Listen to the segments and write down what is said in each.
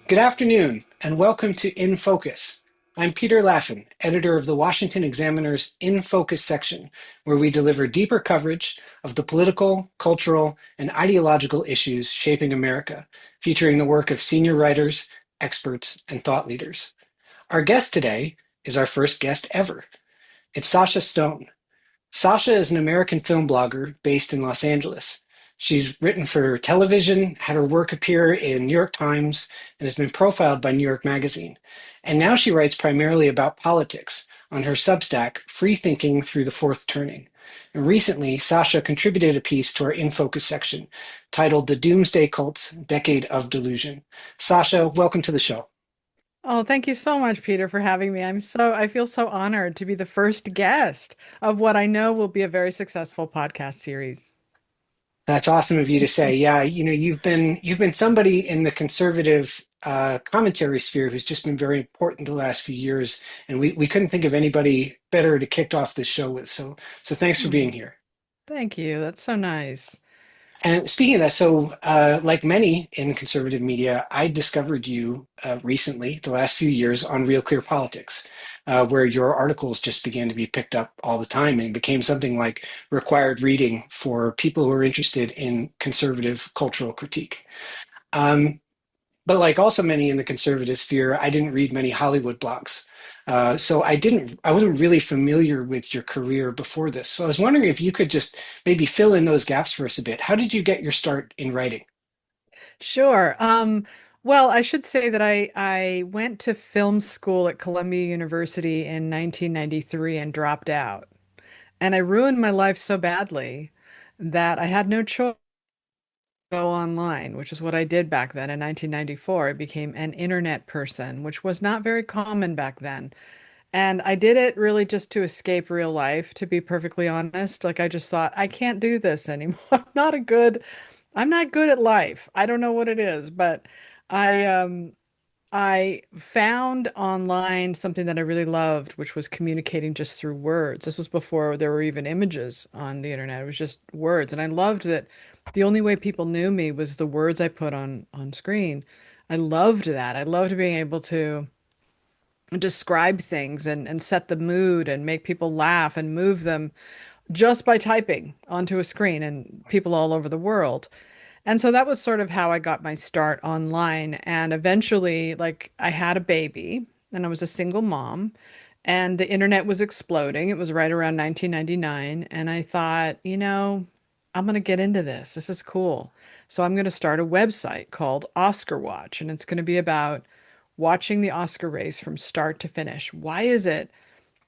Good afternoon, and welcome to In Focus. I'm Peter Laffin, editor of the Washington Examiner's In Focus section, where we deliver deeper coverage of the political, cultural, and ideological issues shaping America, featuring the work of senior writers, experts, and thought leaders. Our guest today is our first guest ever. It's Sasha Stone. Sasha is an American film blogger based in Los Angeles. She's written for television, had her work appear in New York Times, and has been profiled by New York Magazine. And now she writes primarily about politics on her Substack, Free Thinking Through the Fourth Turning. And recently, Sasha contributed a piece to our In Focus section titled The Doomsday Cult's Decade of Delusion. Sasha, welcome to the show. Oh, thank you so much, Peter, for having me. I feel so honored to be the first guest of what I know will be a very successful podcast series. That's awesome of you to say. Yeah, you've been somebody in the conservative commentary sphere who's just been very important the last few years, and we couldn't think of anybody better to kick off this show with. So thanks for being Hmm. here. Thank you. That's so nice. And speaking of that, like many in conservative media, I discovered you recently, the last few years, on Real Clear Politics, where your articles just began to be picked up all the time and became something like required reading for people who are interested in conservative cultural critique. Um, but like also many in the conservative sphere, I didn't read many Hollywood blogs. I wasn't really familiar with your career before this. So I was wondering if you could just maybe fill in those gaps for us a bit. How did you get your start in writing? Sure. Well, I should say that I went to film school at Columbia University in 1993 and dropped out. And I ruined my life so badly that I had no choice to go online, which is what I did back then in 1994. I became an internet person, which was not very common back then. And I did it really just to escape real life, to be perfectly honest. Like I just thought, I can't do this anymore. I'm not good at life. I don't know what it is, but I I found online something that I really loved, which was communicating just through words. This was before there were even images on the internet. It was just words. And I loved that the only way people knew me was the words I put on screen. I loved that. I loved being able to describe things and set the mood and make people laugh and move them just by typing onto a screen and people all over the world. And so that was sort of how I got my start online. And eventually, like, I had a baby and I was a single mom, and the internet was exploding. It was right around 1999. And I thought, I'm going to get into this. This is cool. So I'm going to start a website called Oscar Watch, and it's going to be about watching the Oscar race from start to finish. Why is it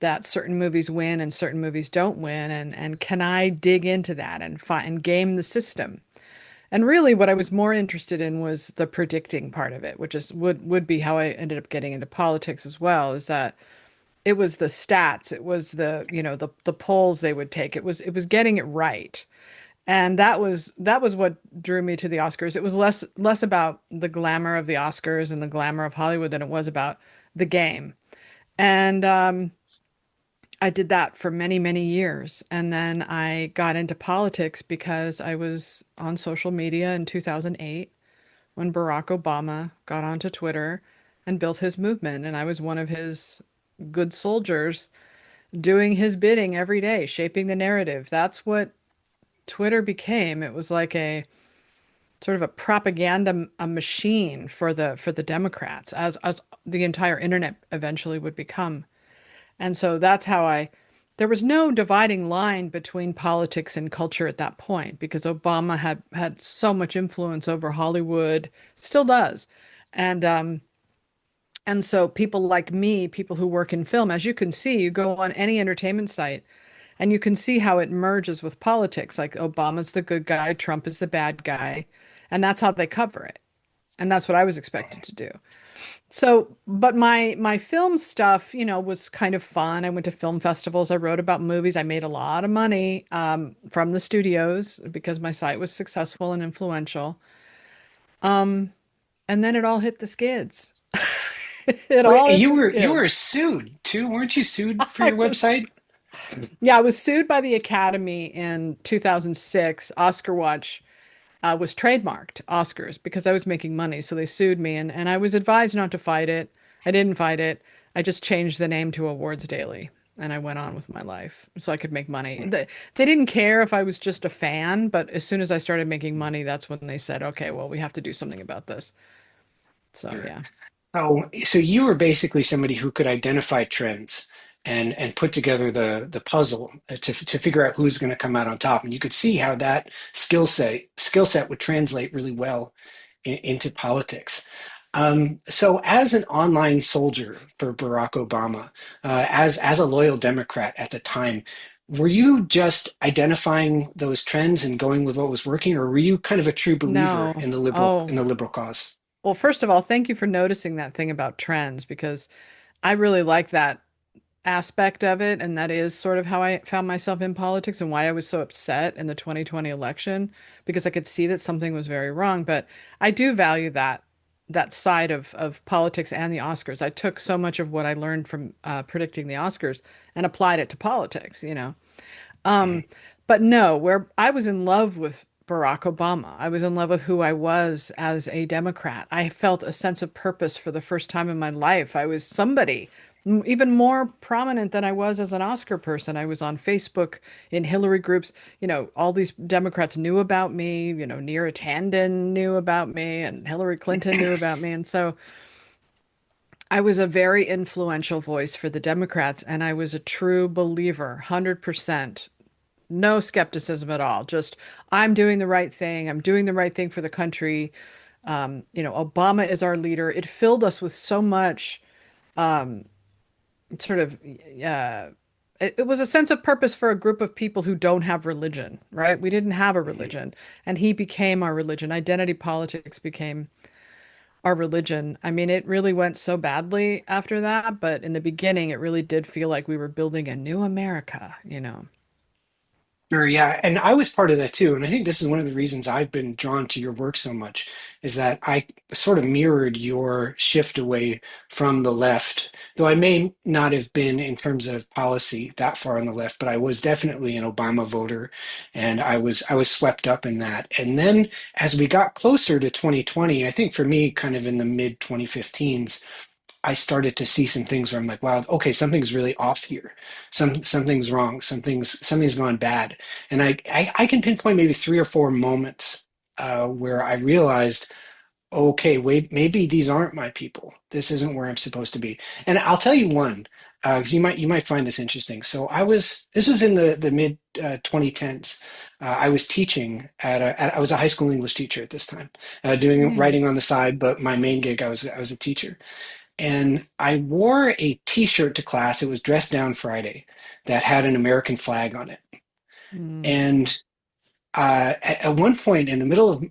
that certain movies win and certain movies don't win? And can I dig into that and find and game the system? And really what I was more interested in was the predicting part of it, which is would be how I ended up getting into politics as well, is that it was the stats, it was the polls they would take. It was getting it right. And that was what drew me to the Oscars. It was less about the glamour of the Oscars and the glamour of Hollywood than it was about the game. And I did that for many, many years. And then I got into politics because I was on social media in 2008 when Barack Obama got onto Twitter and built his movement. And I was one of his good soldiers doing his bidding every day, shaping the narrative. That's what Twitter became. It was like a sort of a propaganda a machine for the Democrats, as the entire internet eventually would become. And so that's how there was no dividing line between politics and culture at that point because Obama had so much influence over Hollywood, still does. And and so people like me, people who work in film, as you can see, you go on any entertainment site and you can see how it merges with politics. Like Obama's the good guy, Trump is the bad guy, and that's how they cover it. And that's what I was expected to do. So, but my film stuff, was kind of fun. I went to film festivals. I wrote about movies. I made a lot of money from the studios because my site was successful and influential. Um, and then it all hit the skids. It Wait, all hit you the were you skids. were sued too, weren't you sued for I your was, website? yeah, I was sued by the Academy in 2006. Oscar Watch was trademarked Oscars because I was making money. So they sued me, and I was advised not to fight it. I didn't fight it. I just changed the name to Awards Daily and I went on with my life so I could make money. They didn't care if I was just a fan, but as soon as I started making money, that's when they said, okay, well, we have to do something about this. So Sure. yeah. So you were basically somebody who could identify trends and put together the puzzle to figure out who's going to come out on top. And you could see how that skill set would translate really well into politics. So as an online soldier for Barack Obama, as a loyal Democrat at the time, were you just identifying those trends and going with what was working, or were you kind of a true believer No. in the liberal Oh, cause? well, first of all, thank you for noticing that thing about trends because I really like that aspect of it. And that is sort of how I found myself in politics and why I was so upset in the 2020 election because I could see that something was very wrong. But I do value that side of politics and the Oscars. I took so much of what I learned from predicting the Oscars and applied it to politics, you know. Um, but no, where I was in love with Barack Obama. I was in love with who I was as a Democrat. I felt a sense of purpose for the first time in my life. I was somebody even more prominent than I was as an Oscar person. I was on Facebook in Hillary groups. You know, all these Democrats knew about me. You know, Neera Tanden knew about me, and Hillary Clinton knew about me. And so I was a very influential voice for the Democrats, and I was a true believer, 100%. No skepticism at all. Just, I'm doing the right thing. I'm doing the right thing for the country. You know, Obama is our leader. It filled us with so much sort of, uh, it was a sense of purpose for a group of people who don't have religion, right? We didn't have a Mhm. religion, and he became our religion. Identity politics became our religion. I mean, it really went so badly after that, but in the beginning, it really did feel like we were building a new America, you know. Sure, yeah, and I was part of that too. And I think this is one of the reasons I've been drawn to your work so much, is that I sort of mirrored your shift away from the left, though I may not have been in terms of policy that far on the left, but I was definitely an Obama voter, and I was swept up in that. And then as we got closer to 2020, I think for me, kind of in the mid 2015s, I started to see some things where I'm like, wow, okay, something's really off here. Something's wrong. Something's gone bad. And I can pinpoint maybe three or four moments where I realized, okay, wait, maybe these aren't my people. This isn't where I'm supposed to be. And I'll tell you one, because you might find this interesting. So this was in the mid 2010s. I was teaching I was a high school English teacher at this time, doing Yeah. writing on the side, but my main gig, I was a teacher. And I wore a t-shirt to class. It was Dress Down Friday that had an American flag on it. Mm. And at one point in the middle of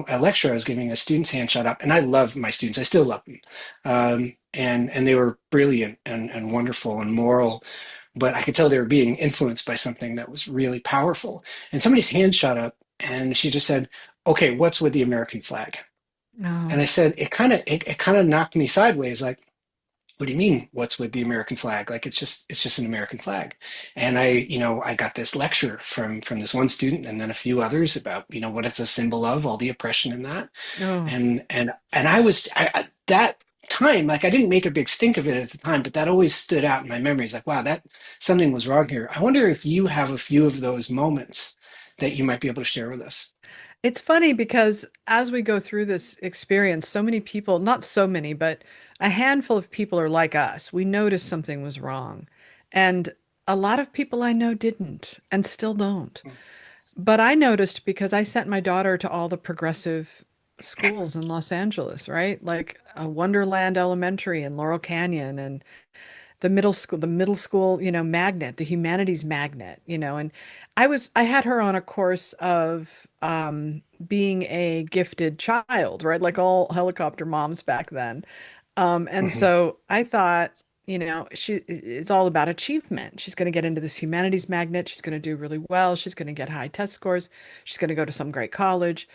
a lecture I was giving, a student's hand shot up, and I love my students. I still love them, and they were brilliant and wonderful and moral. But I could tell they were being influenced by something that was really powerful. And somebody's hand shot up, and she just said, "Okay, what's with the American flag?" And I No. said, it kind of knocked me sideways, like, what do you mean, what's with the American flag? Like, it's just an American flag. And I got this lecture from this one student and then a few others about, what it's a symbol of, all the oppression in that. Oh. And that time, like, I didn't make a big stink of it at the time, but that always stood out in my memories. Like, wow, that something was wrong here. I wonder if you have a few of those moments that you might be able to share with us. It's funny because as we go through this experience, so many people, not so many, but a handful of people are like us. We noticed something was wrong. And a lot of people I know didn't and still don't. But I noticed because I sent my daughter to all the progressive schools in Los Angeles, right? Like Wonderland Elementary and Laurel Canyon and the middle school, magnet, the humanities magnet, and I had her on a course of being a gifted child, right? Like all helicopter moms back then. And Mhm. so I thought, it's all about achievement. She's going to get into this humanities magnet. She's going to do really well. She's going to get high test scores. She's going to go to some great college.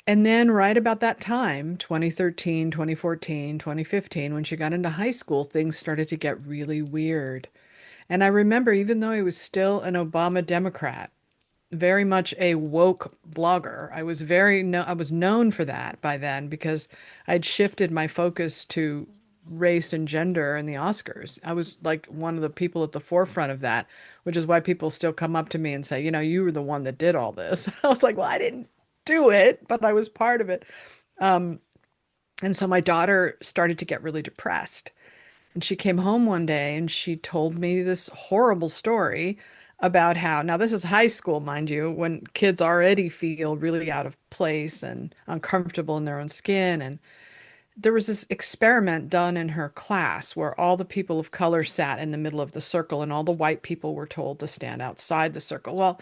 And then right about that time, 2013, 2014, 2015, when she got into high school, things started to get really weird. And I remember, even though I was still an Obama Democrat, very much a woke blogger. I was very no I was known for that by then because I'd shifted my focus to race and gender in the Oscars. I was like one of the people at the forefront of that, which is why people still come up to me and say, you know, you were the one that did all this. I was like, well, I didn't do it, but I was part of it. And so my daughter started to get really depressed. And she came home one day and she told me this horrible story about how, now this is high school, mind you, when kids already feel really out of place and uncomfortable in their own skin. And there was this experiment done in her class where all the people of color sat in the middle of the circle and all the white people were told to stand outside the circle. Well,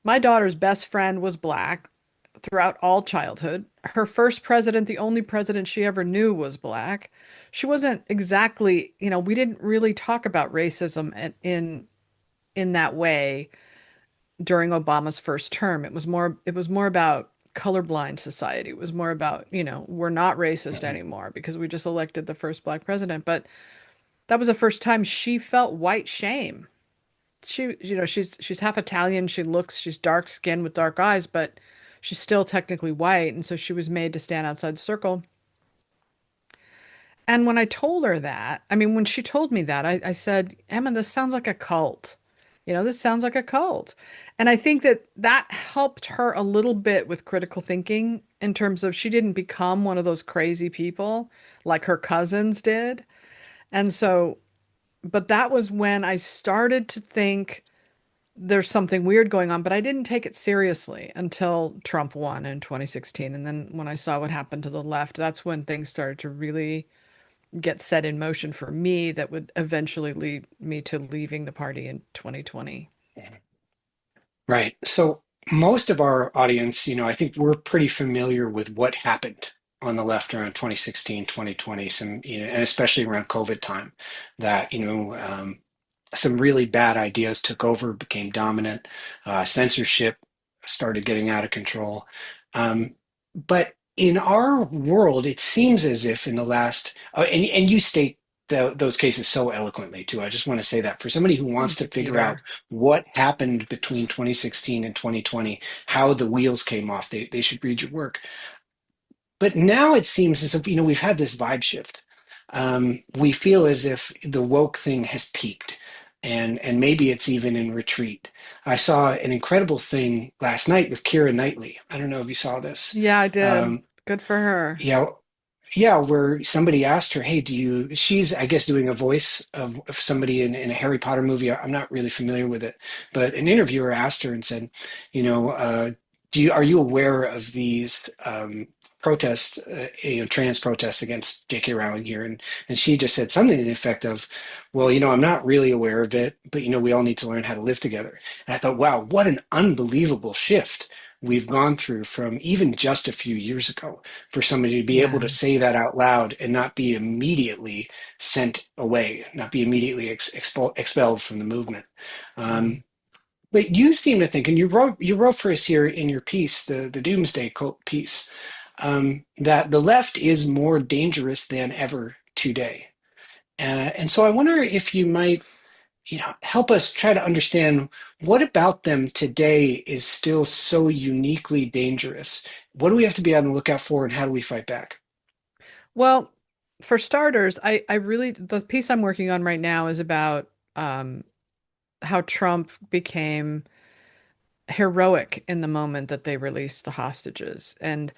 my daughter's best friend was black throughout all childhood. Her first president, the only president she ever knew, was black. She wasn't exactly, you know, we didn't really talk about racism in that way during Obama's first term. It was more about colorblind society. It was more about, you know, we're not racist Mhm. anymore because we just elected the first black president. But that was the first time she felt white shame. She, you know, she's half Italian. She's dark skinned with dark eyes, but she's still technically white. And so she was made to stand outside the circle. And when I told her that, I mean, when she told me that, I said, Emma, this sounds like a cult. You know, this sounds like a cult. And I think that that helped her a little bit with critical thinking in terms of she didn't become one of those crazy people like her cousins did. And so, but that was when I started to think there's something weird going on, but I didn't take it seriously until Trump won in 2016. And then when I saw what happened to the left, that's when things started to really get set in motion for me that would eventually lead me to leaving the party in 2020. Right. So most of our audience, I think we're pretty familiar with what happened on the left around 2016, 2020, and especially around COVID time, that, some really bad ideas took over, became dominant, censorship started getting out of control. But in our world, it seems as if in the last, and you state those cases so eloquently too. I just want to say that for somebody who wants Thank to you, figure out Peter. what happened between 2016 and 2020, how the wheels came off, they should read your work. But now it seems as if, we've had this vibe shift. We feel as if the woke thing has peaked, and maybe it's even in retreat. I saw an incredible thing last night with Keira Knightley. I don't know if you saw this. Yeah, I did. Um, Good for her. yeah, yeah, where somebody asked her, "Hey, she's, I guess, doing a voice of somebody in a Harry Potter movie. I'm not really familiar with it, but an interviewer asked her and said, you know, are you aware of these protests, trans protests against J.K. Rowling here?" And she just said something to the effect of, "Well, I'm not really aware of it, but we all need to learn how to live together." And I thought, wow, what an unbelievable shift we've gone through from even just a few years ago, for somebody to be able Yeah. to say that out loud and not be immediately sent away, not be immediately expelled from the movement. Mm. Um, but you seem to think, and you wrote for us here in your piece, the Doomsday Cult piece, that the left is more dangerous than ever today. And so I wonder if you might, help us try to understand what about them today is still so uniquely dangerous. What do we have to be on the lookout for, and how do we fight back? Well, for starters, I really, the piece I'm working on right now is about um, how Trump became heroic in the moment that they released the hostages. And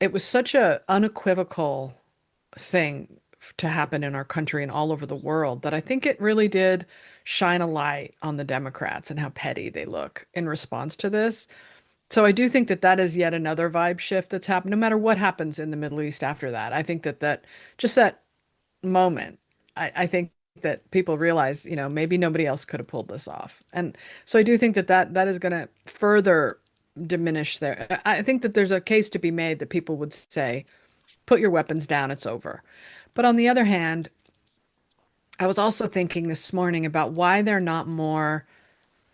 it was such a unequivocal thing to happen in our country and all over the world that I think it really did shine a light on the Democrats and how petty they look in response to this. So I do think that that is yet another vibe shift that's happened, no matter what happens in the Middle East after that. I think that just that moment, I think that people realize, maybe nobody else could have pulled this off. And so I do think that is going to further diminish their. I think that there's a case to be made that people would say, put your weapons down, it's over. But on the other hand, I was also thinking this morning about why they're not more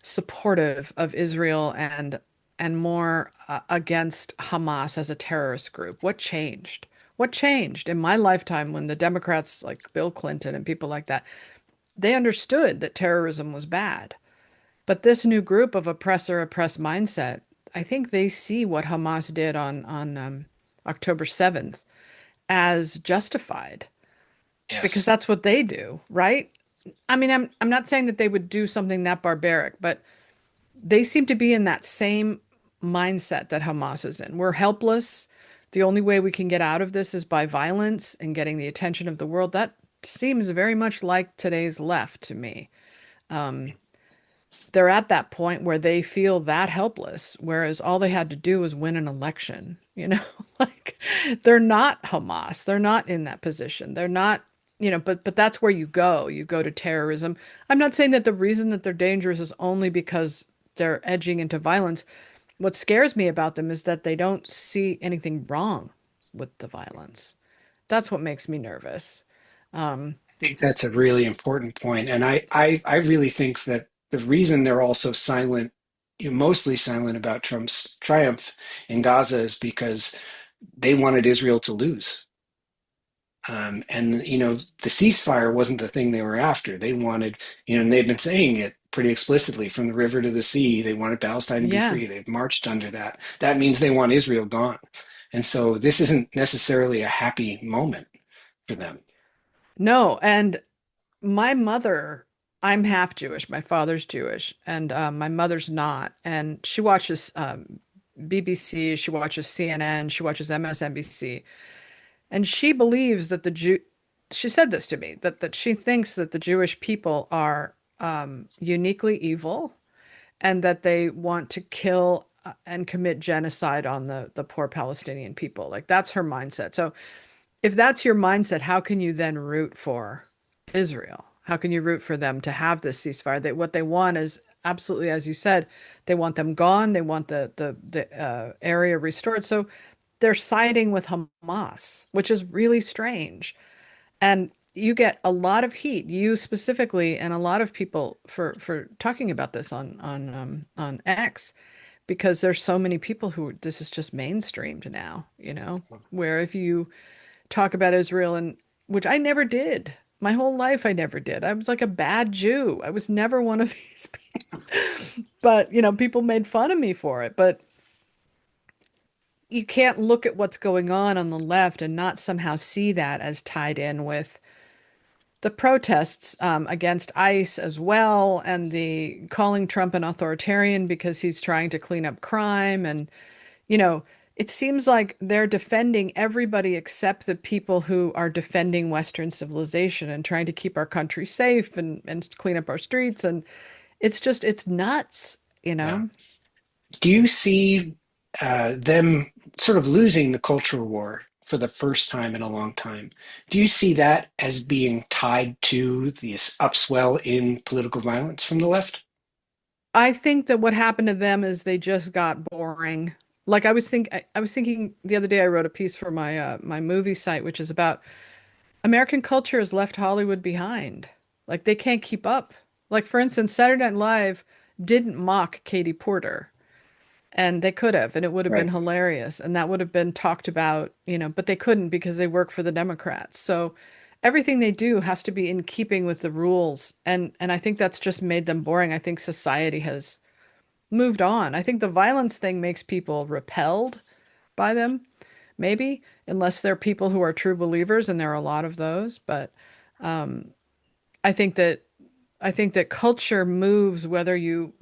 supportive of Israel and more against Hamas as a terrorist group. What changed? What changed in my lifetime when the Democrats like Bill Clinton and people like that, they understood that terrorism was bad. But this new group of oppressor oppressed mindset, I think they see what Hamas did on October 7th as justified because Yes. that's what they do, right? I mean, I'm not saying that they would do something that barbaric, but they seem to be in that same mindset that Hamas is in. We're helpless. The only way we can get out of this is by violence and getting the attention of the world. That seems very much like today's left to me. Um, they're at that point where they feel that helpless, whereas all they had to do was win an election. Like they're not Hamas. They're not in that position. They're not, but that's where you go. You go to terrorism. I'm not saying that the reason that they're dangerous is only because they're edging into violence. What scares me about them is that they don't see anything wrong with the violence. That's what makes me nervous. Um, I think that's a really important point. And I really think that the reason they're also silent, mostly silent about Trump's triumph in Gaza is because they wanted Israel to lose. And the ceasefire wasn't the thing they were after. They wanted, and they've been saying it pretty explicitly from the river to the sea. They wanted Palestine to be yeah, free. They've marched under that. That means they want Israel gone. And so this isn't necessarily a happy moment for them. no, and my mother, I'm half Jewish. My father's Jewish, and my mother's not. And she watches BBC, she watches CNN, she watches MSNBC, and she believes that the Jew. She said this to me that she thinks that the Jewish people are uniquely evil, and that they want to kill and commit genocide on the poor Palestinian people. Like that's her mindset. So if that's your mindset, how can you then root for Israel? How can you root for them to have this ceasefire? What they want is absolutely, as you said, they want them gone. They want the area restored. So they're siding with Hamas, which is really strange. And you get a lot of heat, you specifically, and a lot of people for talking about this on X, because there's so many people who this is just mainstreamed now, where if you talk about Israel and which I never did. My whole life I never did. I was like a bad Jew. I was never one of these people. But, people made fun of me for it. But you can't look at what's going on the left and not somehow see that as tied in with the protests against ICE as well, and the calling Trump an authoritarian because he's trying to clean up crime. And you know, it seems like they're defending everybody except the people who are defending Western civilization and trying to keep our country safe and clean up our streets. And it's nuts, you Yeah. know? Do you see them sort of losing the cultural war for the first time in a long time? Do you see that as being tied to this upswell in political violence from the left? I think that what happened to them is they just got boring. Like I was thinking the other day I wrote a piece for my movie site, which is about American culture has left Hollywood behind. Like they can't keep up. Like for instance, Saturday Night Live didn't mock Katie Porter, and they could have, and it would have been Right. hilarious, and that would have been talked about, but they couldn't because they work for the Democrats. So everything they do has to be in keeping with the rules, and I think that's just made them boring. I think society has moved on. I think the violence thing makes people repelled by them, maybe, unless they're people who are true believers, and there are a lot of those. But um, I think that I think that culture moves whether you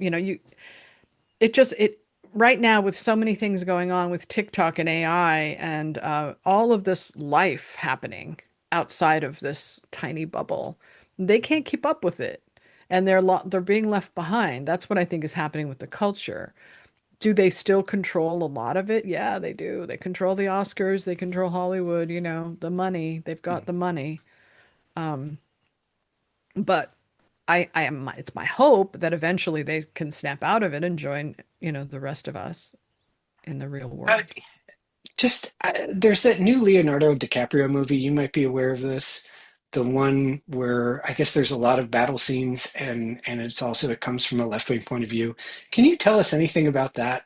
it just it right now with so many things going on with TikTok and AI and all of this life happening outside of this tiny bubble, they can't keep up with it, and they're being left behind. That's what I think is happening with the culture. Do they still control a lot of it? Yeah, they do. They control the Oscars, they control Hollywood, the money. They've got the money. Um, but I am it's my hope that eventually they can snap out of it and join, the rest of us in the real Uh, world. there's that new Leonardo DiCaprio movie. You might be aware of this. The one where I guess there's a lot of battle scenes and it comes from a left wing point of view. Can you tell us anything about that?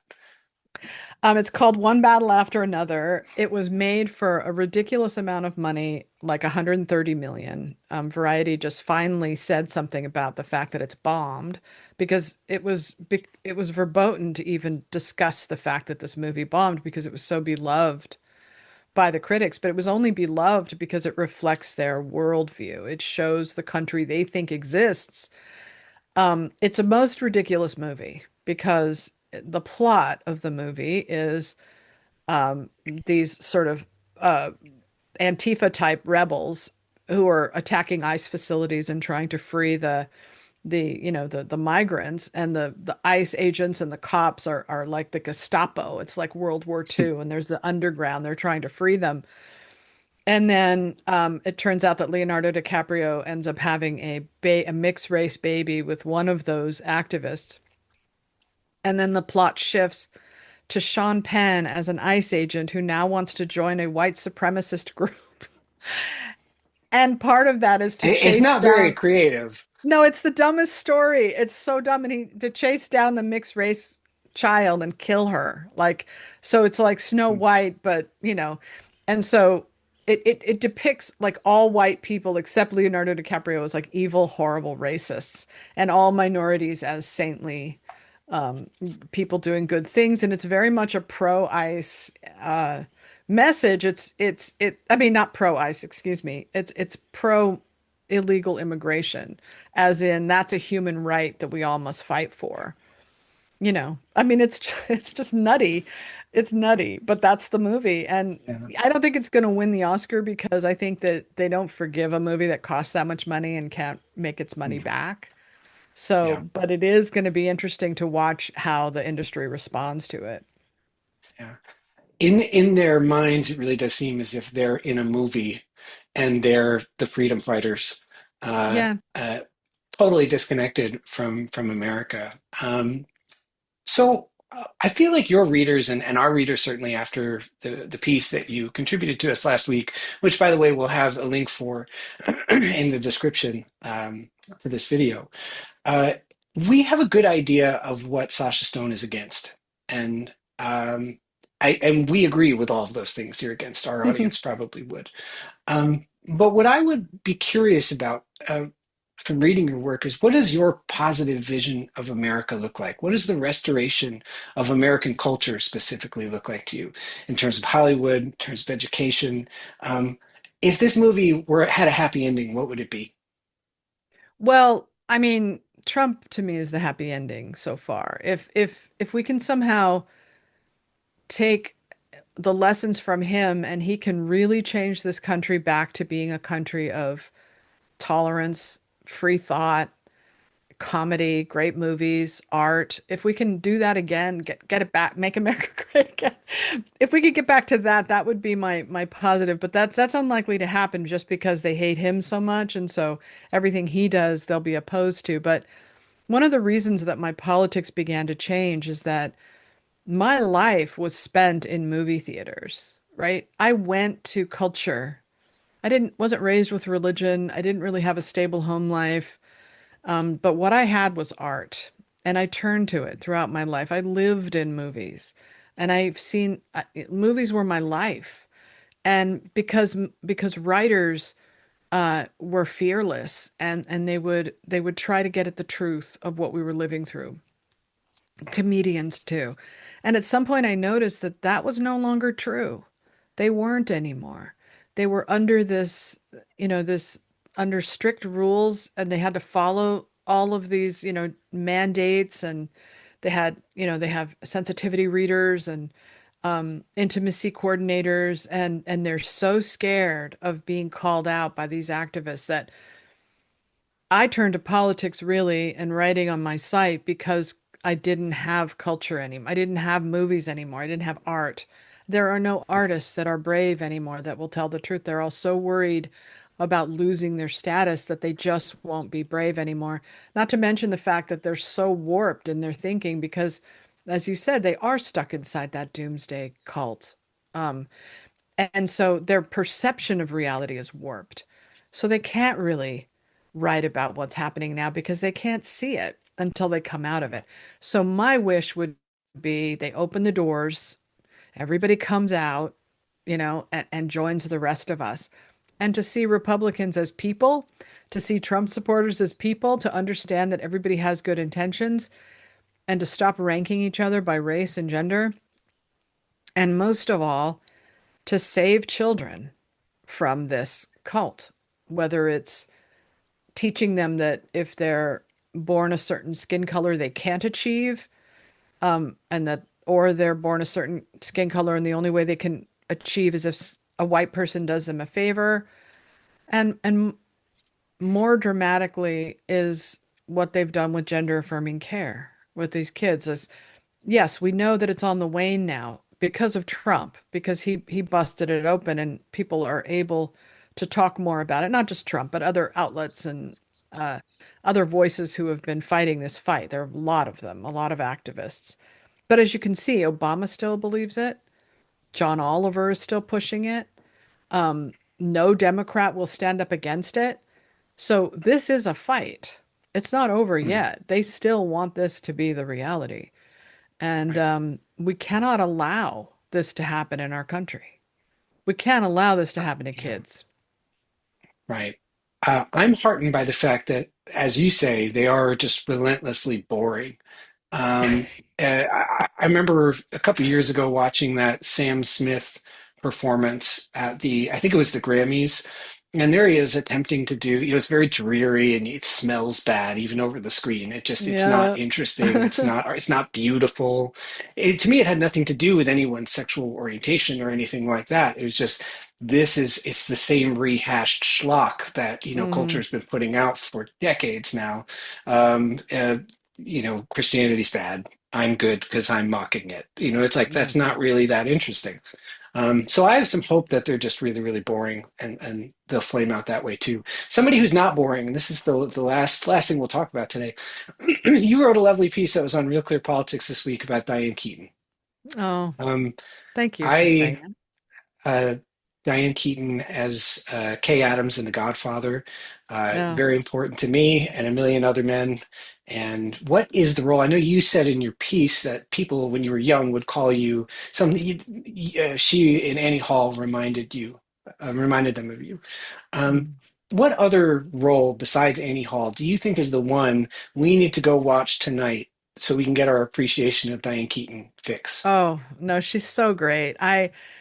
It's called One Battle After Another. It was made for a ridiculous amount of money, like 130 million. Variety just finally said something about the fact that it's bombed because it was verboten to even discuss the fact that this movie bombed because it was so beloved by the critics, but it was only beloved because it reflects their worldview. It shows the country they think exists. It's a most ridiculous movie because the plot of the movie is these sort of uh, Antifa type rebels who are attacking ICE facilities and trying to free the migrants, and the ICE agents and the cops are like the Gestapo. It's like World War II, and there's the underground. They're trying to free them. And then it turns out that Leonardo DiCaprio ends up having a mixed race baby with one of those activists. And then the plot shifts to Sean Penn as an ICE agent who now wants to join a white supremacist group. And part of that is to It's chase not very down. creative. No, it's the dumbest story. It's so dumb. And he to chase down the mixed race child and kill her. Like, so it's like Snow White, but and so it depicts like all white people except Leonardo DiCaprio as like evil, horrible racists, and all minorities as saintly people doing good things. And it's very much a pro-ICE message. I mean, not pro-ICE, excuse me. It's pro illegal immigration, as in that's a human right that we all must fight for. I mean, it's just nutty. It's nutty, but that's the movie. And Yeah. I don't think it's going to win the Oscar because I think that they don't forgive a movie that costs that much money and can't make its money back. So, Yeah. but it is going to be interesting to watch how the industry responds to it. Yeah. In their minds, it really does seem as if they're in a movie and they're the freedom fighters, uh, Yeah. uh, totally disconnected from America. So I feel like your readers and our readers, certainly after the piece that you contributed to us last week, which by the way we'll have a link for in the description for this video. Uh, we have a good idea of what Sasha Stone is against, and and we agree with all of those things you're against. Our audience probably would. But what I would be curious about from reading your work is what does your positive vision of America look like? What does the restoration of American culture specifically look like to you in terms of Hollywood, in terms of education? Um, if this movie were had a happy ending, what would it be? Well, I mean, Trump to me is the happy ending so far. If we can somehow take the lessons from him and he can really change this country back to being a country of tolerance, free thought, comedy, great movies, art. If we can do that again, get it back, make America great again. If we could get back to that, that would be my positive. But that's unlikely to happen just because they hate him so much, and so everything he does, they'll be opposed to. But one of the reasons that my politics began to change is that my life was spent in movie theaters, right? I went to culture. I didn't wasn't raised with religion. I didn't really have a stable home life. But what I had was art, and I turned to it throughout my life. I lived in movies, and I've seen movies were my life. And because writers were fearless, and they would try to get at the truth of what we were living through. Comedians too. And at some point, I noticed that that was no longer true. They weren't anymore. They were under this under strict rules, and they had to follow all of these, mandates, and they have sensitivity readers and intimacy coordinators, and they're so scared of being called out by these activists that I turned to politics really and writing on my site because I didn't have culture anymore. I didn't have movies anymore. I didn't have art. There are no artists that are brave anymore that will tell the truth. They're all so worried about losing their status that they just won't be brave anymore. Not to mention the fact that they're so warped in their thinking because, as you said, they are stuck inside that doomsday cult. Um, and so their perception of reality is warped. So they can't really write about what's happening now because they can't see it until they come out of it. So my wish would be they open the doors Everybody comes out, and joins the rest of us. And to see Republicans as people, to see Trump supporters as people, to understand that everybody has good intentions, and to stop ranking each other by race and gender, and most of all, to save children from this cult, whether it's teaching them that if they're born a certain skin color, they can't achieve, and that, or they're born a certain skin color, and the only way they can achieve is if a white person does them a favor. And more dramatically is what they've done with gender affirming care with these kids. Is yes, we know that it's on the wane now because of Trump, because he busted it open and people are able to talk more about it. Not just Trump, but other outlets and uh, other voices who have been fighting this fight. There are a lot of them, a lot of activists. But as you can see, Obama still believes it. John Oliver is still pushing it. No Democrat will stand up against it. So this is a fight. It's not over Mhm. yet. They still want this to be the reality. And Right. we cannot allow this to happen in our country. We can't allow this to happen to Yeah. kids. Right. I'm heartened by the fact that, as you say, they are just relentlessly boring. Um, I remember a couple years ago watching that Sam Smith performance at I think it was the Grammys, and there he is attempting to do, it's very dreary and it smells bad even over the screen. It's not Yeah. interesting. It's not beautiful. To me, it had nothing to do with anyone's sexual orientation or anything like that. It was just, it's the same rehashed schlock that, Hmm. culture's been putting out for decades now. Christianity's bad. I'm good because I'm mocking it. It's like Yeah. that's not really that interesting. So I have some hope that they're just really, really boring and they'll flame out that way too. Somebody who's not boring, and this is the last thing we'll talk about today. You wrote a lovely piece that was on Real Clear Politics this week about Diane Keaton. Oh, Um, thank you for saying I that. uh, Diane Keaton as Kay Adams in The Godfather. Yeah. Very important to me and a million other men. And what is the role? I know you said in your piece that people, when you were young, would call you something. She in Annie Hall reminded them of you. Um, Mm. what other role besides Annie Hall do you think is the one we need to go watch tonight so we can get our appreciation of Diane Keaton fix? Oh, no, she's so great.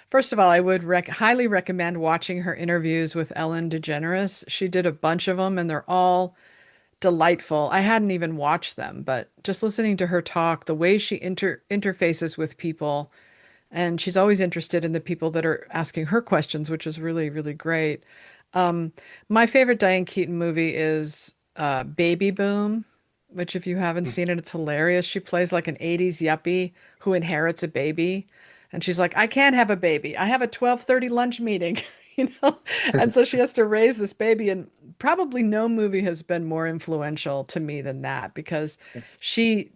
First of all, I would highly recommend watching her interviews with Ellen DeGeneres. She did a bunch of them and they're all delightful. I hadn't even watched them, but just listening to her talk, the way she interfaces with people, and she's always interested in the people that are asking her questions, which is really, really great. Um, my favorite Diane Keaton movie is Baby Boom, which if you haven't seen it, it's hilarious. She plays like an 80s yuppie who inherits a baby. And she's like, I can't have a baby. I have a 12:30 lunch meeting, you know? And so she has to raise this baby. And probably no movie has been more influential to me than that because she,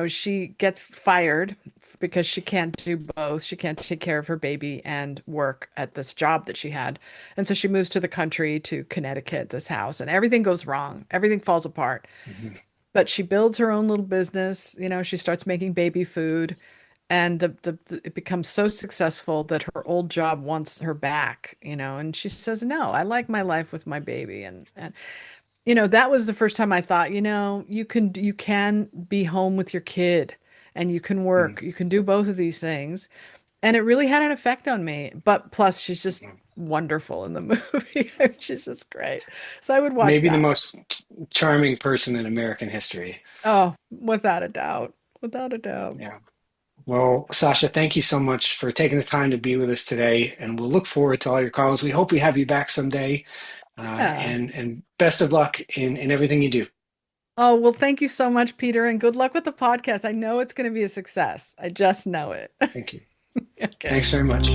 she gets fired because she can't do both. She can't take care of her baby and work at this job that she had. And so she moves to the country to Connecticut, this house, and everything goes wrong. Everything falls apart. Mhm. But she builds her own little business. She starts making baby food, and it becomes so successful that her old job wants her back, and she says, "No, I like my life with my baby." And that was the first time I thought, you can be home with your kid and you can Mhm. work. You can do both of these things. And it really had an effect on me. But plus, she's just Mhm. wonderful in the movie. She's just great. So I would watch Maybe the that one. most charming person in American history. Oh, without a doubt. Without a doubt. Yeah. Well, Sasha, thank you so much for taking the time to be with us today, and we'll look forward to all your comments. We hope we have you back someday, Yeah. and best of luck in everything you do. Oh, well, thank you so much, Peter, and good luck with the podcast. I know it's going to be a success. I just know it. Thank you. Okay. Thanks very much.